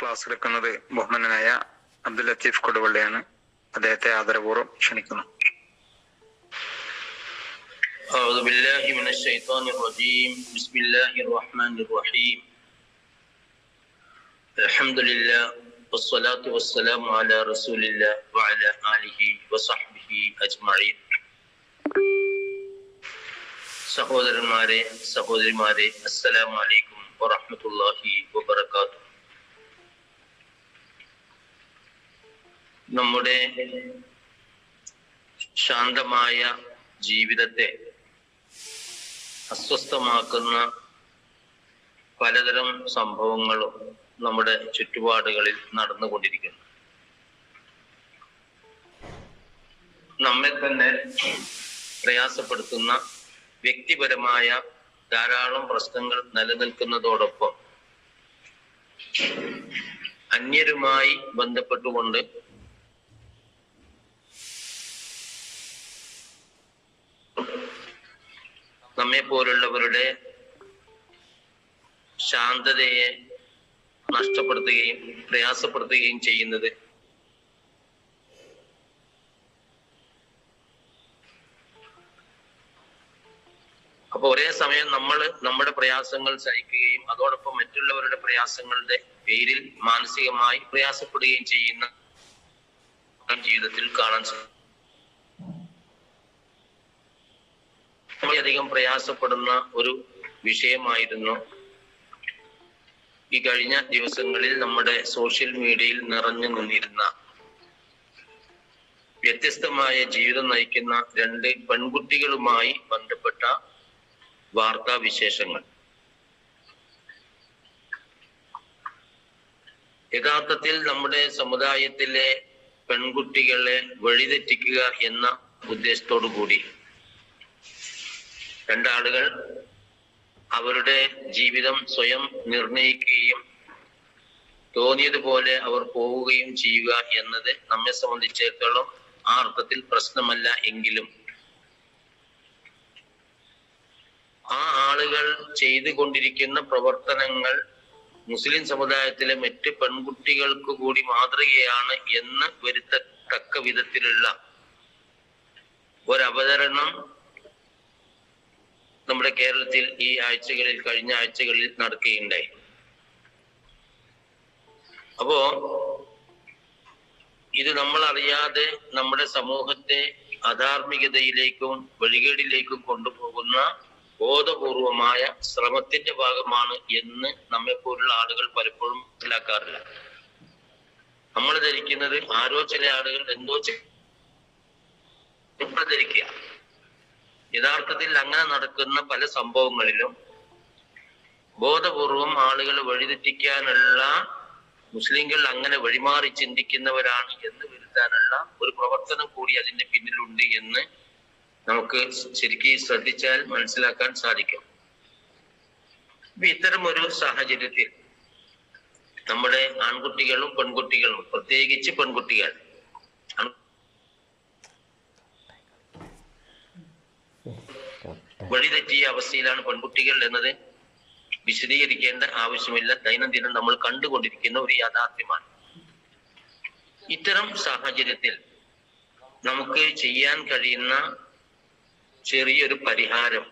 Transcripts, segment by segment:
Class എടുക്കുന്നത് ബഹുമാനനായ അബ്ദുൽ ലത്തീഫ് കൊടുവള്ളിയാണ്. അദ്ദേഹത്തെ ആദരപൂർവ്വം ക്ഷണിക്കുന്നു. أعوذ بالله من الشيطان الرجيم بسم الله الرحمن الرحيم الحمد لله والصلاة والسلام على رسول الله وعلى آله وصحبه أجمعين. സഹോദരന്മാരെ സഹോദരിമാരെ അസ്സലാമു അലൈക്കും വറഹ്മത്തുള്ളാഹി വബറകാതുഹു. നമ്മുടെ ശാന്തമായ ജീവിതത്തെ അസ്വസ്ഥമാക്കുന്ന പലതരം സംഭവങ്ങളും നമ്മുടെ ചുറ്റുപാടുകളിൽ നടന്നുകൊണ്ടിരിക്കുന്നു. നമ്മെ തന്നെ പ്രയാസപ്പെടുത്തുന്ന വ്യക്തിപരമായ ധാരാളം പ്രശ്നങ്ങൾ നിലനിൽക്കുന്നതോടൊപ്പം അന്യരുമായി ബന്ധപ്പെട്ടുകൊണ്ട് നമ്മെ പോലുള്ളവരുടെ ശാന്തതയെ നഷ്ടപ്പെടുത്തുകയും പ്രയാസപ്പെടുത്തുകയും ചെയ്യുന്നത് അപ്പൊ ഒരേ സമയം നമ്മുടെ പ്രയാസങ്ങൾ സഹിക്കുകയും അതോടൊപ്പം മറ്റുള്ളവരുടെ പ്രയാസങ്ങളുടെ പേരിൽ മാനസികമായി പ്രയാസപ്പെടുകയും ചെയ്യുന്ന ജീവിതത്തിൽ കാണാൻ സാധിക്കും. വളരെയധികം പ്രയാസപ്പെടുന്ന ഒരു വിഷയമായിരുന്നു ഈ കഴിഞ്ഞ ദിവസങ്ങളിൽ നമ്മുടെ സോഷ്യൽ മീഡിയയിൽ നിറഞ്ഞു നിന്നിരുന്ന വ്യത്യസ്തമായ ജീവിതം നയിക്കുന്ന രണ്ട് പെൺകുട്ടികളുമായി ബന്ധപ്പെട്ട വാർത്താ വിശേഷങ്ങൾ. യഥാർത്ഥത്തിൽ നമ്മുടെ സമുദായത്തിലെ പെൺകുട്ടികളെ വഴിതെറ്റിക്കുക എന്ന ഉദ്ദേശത്തോടു കൂടി രണ്ടാളുകൾ അവരുടെ ജീവിതം സ്വയം നിർണയിക്കുകയും തോന്നിയതുപോലെ അവർ പോവുകയും ചെയ്യുക എന്നത് നമ്മെ സംബന്ധിച്ചിടത്തോളം ആ അർത്ഥത്തിൽ പ്രശ്നമല്ല. എങ്കിലും ആ ആളുകൾ ചെയ്തുകൊണ്ടിരിക്കുന്ന പ്രവർത്തനങ്ങൾ മുസ്ലിം സമുദായത്തിലെ മറ്റ് പെൺകുട്ടികൾക്ക് കൂടി മാതൃകയാണ് എന്ന് വരുത്തത്തക്ക വിധത്തിലുള്ള ഒരവതരണം നമ്മുടെ കേരളത്തിൽ ഈ കഴിഞ്ഞ ആഴ്ചകളിൽ നടക്കുകയുണ്ടായി. അപ്പോ ഇത് നമ്മൾ അറിയാതെ നമ്മുടെ സമൂഹത്തെ അധാർമികതയിലേക്കും വഴികേടിലേക്കും കൊണ്ടുപോകുന്ന ബോധപൂർവമായ ശ്രമത്തിന്റെ ഭാഗമാണ് എന്ന് നമ്മെപ്പോലുള്ള ആളുകൾ പലപ്പോഴും മനസ്സിലാക്കാറില്ല. നമ്മൾ ധരിക്കുന്നത് ആരോ ചില ആളുകൾ എന്തോ ധരിക്കുക. യഥാർത്ഥത്തിൽ അങ്ങനെ നടക്കുന്ന പല സംഭവങ്ങളിലും ബോധപൂർവം ആളുകൾ വഴിതെറ്റിക്കാനുള്ള, മുസ്ലിങ്ങൾ അങ്ങനെ വഴിമാറി ചിന്തിക്കുന്നവരാണ് എന്ന് വരുത്താനുള്ള ഒരു പ്രവർത്തനം കൂടി അതിന്റെ പിന്നിലുണ്ട് എന്ന് നമുക്ക് ശരിക്കും ശ്രദ്ധിച്ചാൽ മനസ്സിലാക്കാൻ സാധിക്കും. ഇത്തരം ഒരു സാഹചര്യത്തിൽ നമ്മുടെ ആൺകുട്ടികളും പെൺകുട്ടികളും, പ്രത്യേകിച്ച് പെൺകുട്ടികൾ വഴിതെറ്റിയ അവസ്ഥയിലാണ് പെൺകുട്ടികൾ എന്നത് വിശദീകരിക്കേണ്ട ആവശ്യമില്ല. ദൈനംദിനം നമ്മൾ കണ്ടുകൊണ്ടിരിക്കുന്ന ഒരു യാഥാർത്ഥ്യമാണ്. ഇത്തരം സാഹചര്യത്തിൽ നമുക്ക് ചെയ്യാൻ കഴിയുന്ന ചെറിയൊരു പരിഹാരം,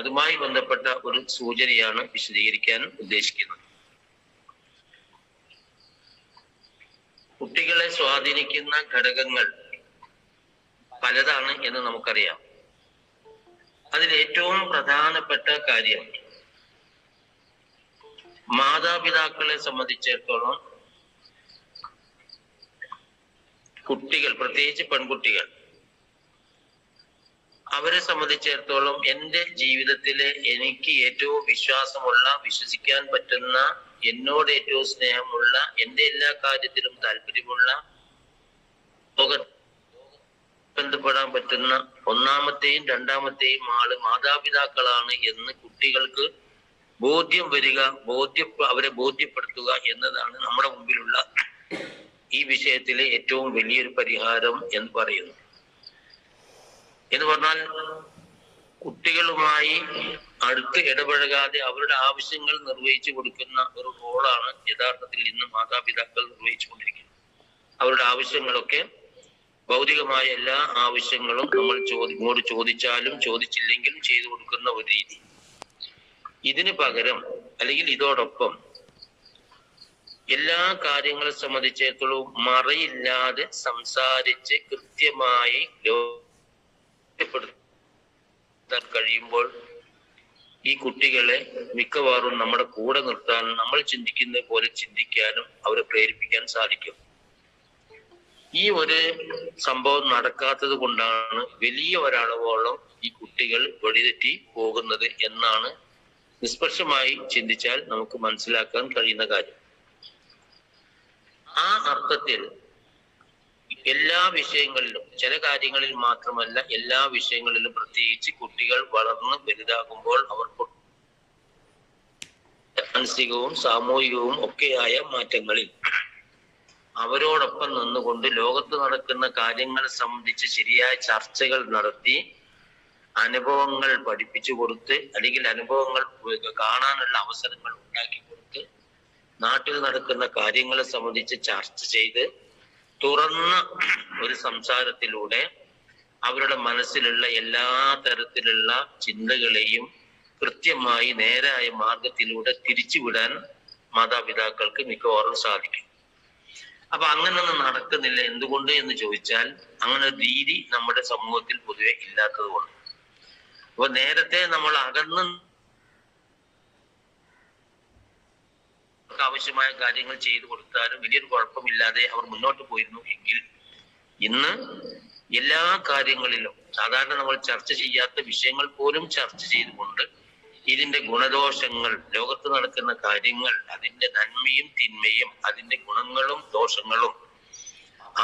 അതുമായി ബന്ധപ്പെട്ട ഒരു സൂചനയാണ് വിശദീകരിക്കാൻ ഉദ്ദേശിക്കുന്നത്. കുട്ടികളെ സ്വാധീനിക്കുന്ന ഘടകങ്ങൾ പലതാണ് എന്ന് നമുക്കറിയാം. അതിൽ ഏറ്റവും പ്രധാനപ്പെട്ട കാര്യം, മാതാപിതാക്കളെ സംബന്ധിച്ചിടത്തോളം കുട്ടികൾ, പ്രത്യേകിച്ച് പെൺകുട്ടികൾ, അവരെ സംബന്ധിച്ചിടത്തോളം എൻ്റെ ജീവിതത്തിലെ എനിക്ക് ഏറ്റവും വിശ്വാസമുള്ള, വിശ്വസിക്കാൻ പറ്റുന്ന, എന്നോട് ഏറ്റവും സ്നേഹമുള്ള, എൻ്റെ എല്ലാ കാര്യത്തിലും താല്പര്യമുള്ള, ബന്ധപ്പെടാൻ പറ്റുന്ന ഒന്നാമത്തെയും രണ്ടാമത്തെയും ആള് മാതാപിതാക്കളാണ് എന്ന് കുട്ടികൾക്ക് ബോധ്യം വരിക, അവരെ ബോധ്യപ്പെടുത്തുക എന്നതാണ് നമ്മുടെ മുമ്പിലുള്ള ഈ വിഷയത്തിലെ ഏറ്റവും വലിയൊരു പരിഹാരം എന്ന് പറയുന്നു. എന്ന് പറഞ്ഞാൽ കുട്ടികളുമായി അടുത്ത് ഇടപഴകാതെ അവരുടെ ആവശ്യങ്ങൾ നിർവഹിച്ചു കൊടുക്കുന്ന ഒരു റോളാണ് യഥാർത്ഥത്തിൽ ഇന്ന് മാതാപിതാക്കൾ നിർവഹിച്ചു കൊണ്ടിരിക്കുന്നത്. അവരുടെ ആവശ്യങ്ങളൊക്കെ, ഭൗതികമായ എല്ലാ ആവശ്യങ്ങളും നമ്മൾ ഇങ്ങോട്ട് ചോദിച്ചാലും ചോദിച്ചില്ലെങ്കിലും ചെയ്തു കൊടുക്കുന്ന ഒരു രീതി. ഇതിന് പകരം അല്ലെങ്കിൽ ഇതോടൊപ്പം എല്ലാ കാര്യങ്ങളെ സംബന്ധിച്ചിടത്തോളം മറയില്ലാതെ സംസാരിച്ച് കൃത്യമായി ബോധ്യപ്പെടുത്താൻ കഴിയുമ്പോൾ ഈ കുട്ടികളെ മിക്കവാറും നമ്മുടെ കൂടെ നിർത്താനും നമ്മൾ ചിന്തിക്കുന്ന പോലെ ചിന്തിക്കാനും അവരെ പ്രേരിപ്പിക്കാൻ സാധിക്കും. ഈ ഒരു സംഭവം നടക്കാത്തത് കൊണ്ടാണ് വലിയ ഒരളവോളം ഈ കുട്ടികൾ വഴിതെറ്റി പോകുന്നത് എന്നാണ് നിഷ്പക്ഷമായി ചിന്തിച്ചാൽ നമുക്ക് മനസ്സിലാക്കാൻ കഴിയുന്ന കാര്യം. ആ അർത്ഥത്തിൽ എല്ലാ വിഷയങ്ങളിലും, ചില കാര്യങ്ങളിൽ മാത്രമല്ല എല്ലാ വിഷയങ്ങളിലും, പ്രത്യേകിച്ച് കുട്ടികൾ വളർന്ന് വലുതാകുമ്പോൾ അവർക്ക് മാനസികവും സാമൂഹികവും ഒക്കെയായ മാറ്റങ്ങളിൽ അവരോടൊപ്പം നിന്നുകൊണ്ട് ലോകത്ത് നടക്കുന്ന കാര്യങ്ങളെ സംബന്ധിച്ച് ശരിയായ ചർച്ചകൾ നടത്തി അനുഭവങ്ങൾ പഠിപ്പിച്ചു കൊടുത്ത്, അല്ലെങ്കിൽ അനുഭവങ്ങൾ കാണാനുള്ള അവസരങ്ങൾ ഉണ്ടാക്കി കൊടുത്ത്, നാട്ടിൽ നടക്കുന്ന കാര്യങ്ങളെ സംബന്ധിച്ച് ചർച്ച ചെയ്ത് തുറന്ന ഒരു സംസാരത്തിലൂടെ അവരുടെ മനസ്സിലുള്ള എല്ലാ തരത്തിലുള്ള ചിന്തകളെയും കൃത്യമായി നേരായ മാർഗത്തിലൂടെ തിരിച്ചുവിടാൻ മാതാപിതാക്കൾക്ക് മിക്കവാറും സാധിക്കും. അപ്പൊ അങ്ങനൊന്നും നടക്കുന്നില്ല. എന്തുകൊണ്ട് എന്ന് ചോദിച്ചാൽ അങ്ങനെ രീതി നമ്മുടെ സമൂഹത്തിൽ പൊതുവെ ഇല്ലാത്തത് കൊണ്ട്. അപ്പൊ നേരത്തെ നമ്മൾ അകന്ന് ആവശ്യമായ കാര്യങ്ങൾ ചെയ്തു കൊടുത്താലും വലിയൊരു കുഴപ്പമില്ലാതെ അവർ മുന്നോട്ട് പോയിരുന്നു എങ്കിൽ ഇന്ന് എല്ലാ കാര്യങ്ങളിലും സാധാരണ നമ്മൾ ചർച്ച ചെയ്യാത്ത വിഷയങ്ങൾ പോലും ചർച്ച ചെയ്തുകൊണ്ട് ഇതിന്റെ ഗുണദോഷങ്ങൾ, ലോകത്ത് നടക്കുന്ന കാര്യങ്ങൾ, അതിന്റെ നന്മയും തിന്മയും, അതിന്റെ ഗുണങ്ങളും ദോഷങ്ങളും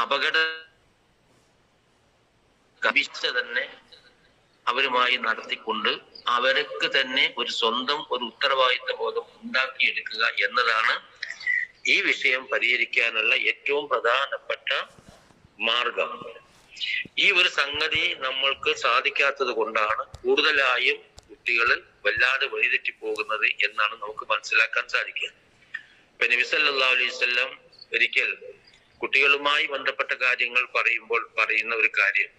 അപകട തന്നെ അവരുമായി നടത്തിക്കൊണ്ട് അവർക്ക് തന്നെ ഒരു സ്വന്തം ഒരു ഉത്തരവാദിത്ത ബോധം ഉണ്ടാക്കിയെടുക്കുക എന്നതാണ് ഈ വിഷയം പരിഹരിക്കാനുള്ള ഏറ്റവും പ്രധാനപ്പെട്ട മാർഗം. ഈ ഒരു സംഗതി നമ്മൾക്ക് സാധിക്കാത്തത് കൊണ്ടാണ് കൂടുതലായും കുട്ടികൾ വല്ലാതെ വഴിതെറ്റി പോകുന്നത് എന്നാണ് നമുക്ക് മനസ്സിലാക്കാൻ സാധിക്കുക. ഇപ്പൊ നബി സല്ലല്ലാഹു അലൈഹി വസല്ലം ഒരിക്കൽ കുട്ടികളുമായി ബന്ധപ്പെട്ട കാര്യങ്ങൾ പറയുമ്പോൾ പറയുന്ന ഒരു കാര്യം,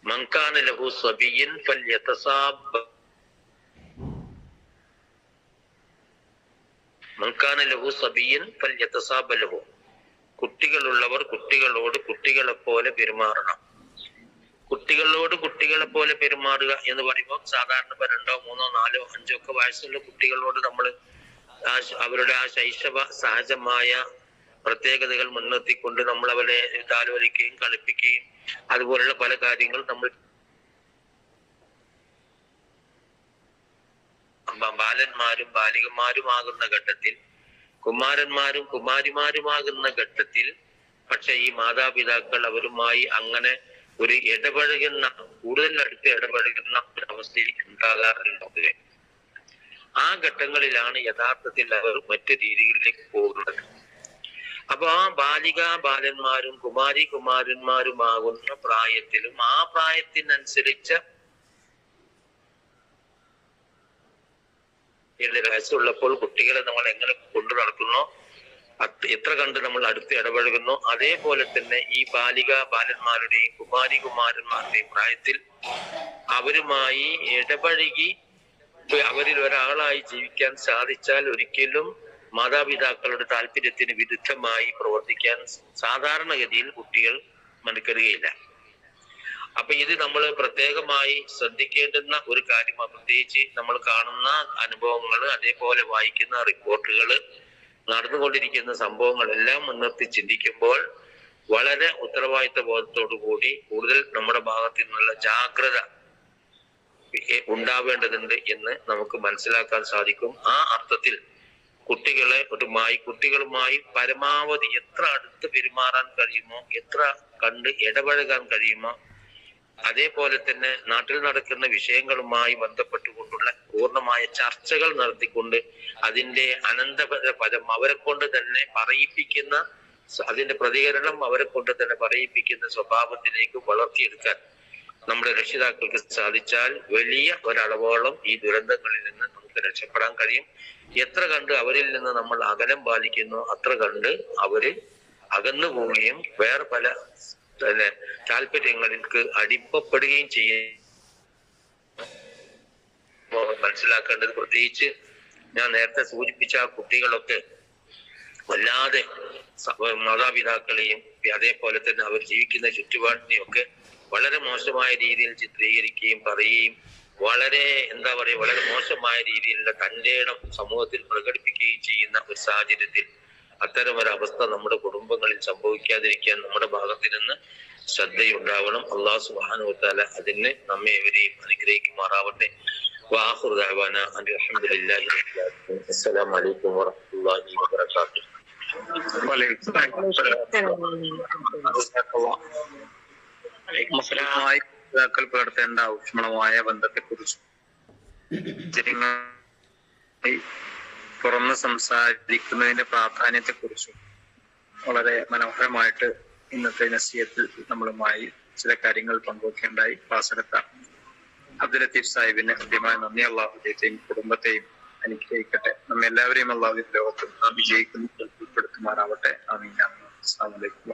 മൻകാന ലഹു സബിയ്യൻ ഫൽയതസാബ മൻകാന ലഹു സബിയ്യൻ ഫൽയതസാബ ലഹു. കുട്ടികളുള്ളവർ കുട്ടികളോട് കുട്ടികളെ പോലെ പെരുമാറണം. കുട്ടികളോട് കുട്ടികളെ പോലെ പെരുമാറുക എന്ന് പറയുമ്പോൾ സാധാരണ 2, 3, 4, 5 ഒക്കെ വയസ്സുള്ള കുട്ടികളോട് നമ്മൾ അവരുടെ ആ ശൈശവ സഹജമായ പ്രത്യേകതകൾ മുൻനിർത്തിക്കൊണ്ട് നമ്മൾ അവരെ താലോലിക്കുകയും കളിപ്പിക്കുകയും അതുപോലുള്ള പല കാര്യങ്ങളും നമ്മൾ ബാലന്മാരും ബാലികന്മാരുമാകുന്ന ഘട്ടത്തിൽ, കുമാരന്മാരും കുമാരിമാരുമാകുന്ന ഘട്ടത്തിൽ പക്ഷെ ഈ മാതാപിതാക്കൾ അവരുമായി അങ്ങനെ ഒരു ഇടപഴകുന്ന, കൂടുതൽ അടുത്ത് ഇടപഴകുന്ന ഒരു അവസ്ഥയിൽ ഉണ്ടാകാറുണ്ട്. ആ ഘട്ടങ്ങളിലാണ് യഥാർത്ഥത്തിൽ അവർ മറ്റു രീതികളിലേക്ക് പോകുന്നത്. അപ്പൊ ആ ബാലന്മാരും കുമാരന്മാരുമാകുന്ന പ്രായത്തിലും ആ പ്രായത്തിനനുസരിച്ച് വയസ്സുള്ളപ്പോൾ കുട്ടികളെ നമ്മൾ എങ്ങനെ കൊണ്ടു നടക്കുന്നോ, എത്ര കണ്ട് നമ്മൾ അടുത്ത് ഇടപഴകുന്നോ, അതേപോലെ തന്നെ ഈ ബാലന്മാരുടെയും കുമാരന്മാരുടെയും പ്രായത്തിൽ അവരുമായി ഇടപഴകി അവരിൽ ഒരാളായി ജീവിക്കാൻ സാധിച്ചാൽ ഒരിക്കലും മാതാപിതാക്കളുടെ താല്പര്യത്തിന് വിരുദ്ധമായി പ്രവർത്തിക്കാൻ സാധാരണഗതിയിൽ കുട്ടികൾ മെനക്കെടുകയില്ല. അപ്പൊ ഇത് നമ്മൾ പ്രത്യേകമായി ശ്രദ്ധിക്കേണ്ടുന്ന ഒരു കാര്യമാണ്. പ്രത്യേകിച്ച് നമ്മൾ കാണുന്ന അനുഭവങ്ങൾ, അതേപോലെ വായിക്കുന്ന റിപ്പോർട്ടുകൾ, നടന്നുകൊണ്ടിരിക്കുന്ന സംഭവങ്ങളെല്ലാം മുൻനിർത്തി ചിന്തിക്കുമ്പോൾ വളരെ ഉത്തരവാദിത്ത ബോധത്തോടു കൂടി കൂടുതൽ നമ്മുടെ ഭാഗത്തു നിന്നുള്ള ജാഗ്രത ഉണ്ടാവേണ്ടതുണ്ട് എന്ന് നമുക്ക് മനസ്സിലാക്കാൻ സാധിക്കും. ആ അർത്ഥത്തിൽ കുട്ടികളുമായി പരമാവധി എത്ര അടുത്ത് പെരുമാറാൻ കഴിയുമോ, എത്ര കണ്ട് ഇടപഴകാൻ കഴിയുമോ, അതേപോലെ തന്നെ നാട്ടിൽ നടക്കുന്ന വിഷയങ്ങളുമായി ബന്ധപ്പെട്ടുകൊണ്ടുള്ള പൂർണ്ണമായ ചർച്ചകൾ നടത്തിക്കൊണ്ട് അതിന്റെ അനന്തര ഫലം അവരെ കൊണ്ട് തന്നെ പറയിപ്പിക്കുന്ന, അതിന്റെ പ്രതികരണം അവരെ കൊണ്ട് തന്നെ പറയിപ്പിക്കുന്ന സ്വഭാവത്തിലേക്ക് വളർത്തിയെടുക്കാൻ നമ്മുടെ രക്ഷിതാക്കൾക്ക് സാധിച്ചാൽ വലിയ ഒരളവോളം ഈ ദുരന്തങ്ങളിൽ നിന്ന് നമുക്ക് രക്ഷപ്പെടാൻ കഴിയും. എത്ര കണ്ട് അവരിൽ നിന്ന് നമ്മൾ അകലം പാലിക്കുന്നു അത്ര കണ്ട് അവര് അകന്നു പോവുകയും വേറെ പല താല്പര്യങ്ങൾക്ക് അടിമപ്പെടുകയും ചെയ്യും. മനസ്സിലാക്കേണ്ടത്, പ്രത്യേകിച്ച് ഞാൻ നേരത്തെ സൂചിപ്പിച്ച ആ കുട്ടികളൊക്കെ വല്ലാതെ മാതാപിതാക്കളെയും അതേപോലെ തന്നെ അവർ ജീവിക്കുന്ന ചുറ്റുപാടിനെയും ഒക്കെ വളരെ മോശമായ രീതിയിൽ ചിത്രീകരിക്കുകയും പറയുകയും വളരെ വളരെ മോശമായ രീതിയിലുള്ള തന്റെ ഇടം സമൂഹത്തിൽ പ്രകടിപ്പിക്കുകയും ചെയ്യുന്ന ഒരു സാഹചര്യത്തിൽ അത്തരം ഒരവസ്ഥ നമ്മുടെ കുടുംബങ്ങളിൽ സംഭവിക്കാതിരിക്കാൻ നമ്മുടെ ഭാഗത്ത് നിന്ന് ശ്രദ്ധയുണ്ടാവണം. അല്ലാഹു സുബ്ഹാനഹു വ തആല അതിന് നമ്മെ ഏവരെയും അനുഗ്രഹിക്കുമാറാവട്ടെ. വആഖിറു ദഅവാന അൽഹംദുലില്ലാഹി റബ്ബിൽ ആലമീൻ. അസ്സലാമു അലൈക്കും വറഹ്മത്തുള്ളാഹി വബറകാതുഹു. പിതാക്കൾ പുലർത്തേണ്ട ഊഷ്മളമായ ബന്ധത്തെക്കുറിച്ചും തുറന്ന് സംസാരിക്കുന്നതിന്റെ പ്രാധാന്യത്തെക്കുറിച്ചും വളരെ മനോഹരമായിട്ട് ഇന്നത്തെ നസീഹത്തിൽ നമ്മളുമായി ചില കാര്യങ്ങൾ പങ്കുവെക്കേണ്ടായി. ക്ലാസ് എടുത്ത അബ്ദുൽ ലത്തീഫ് സാഹിബിന് കൃത്യമായ നന്ദി. അള്ളാഹുദേഹത്തെയും കുടുംബത്തെയും അനുഗ്രഹിക്കട്ടെ. നമ്മെല്ലാവരെയും അള്ളാഹു ലോകത്ത് വിജയിക്കുന്ന ഉൾപ്പെടുത്തുമാറാവട്ടെ. ആമീൻ. അസ്സലാമു അലൈക്കും.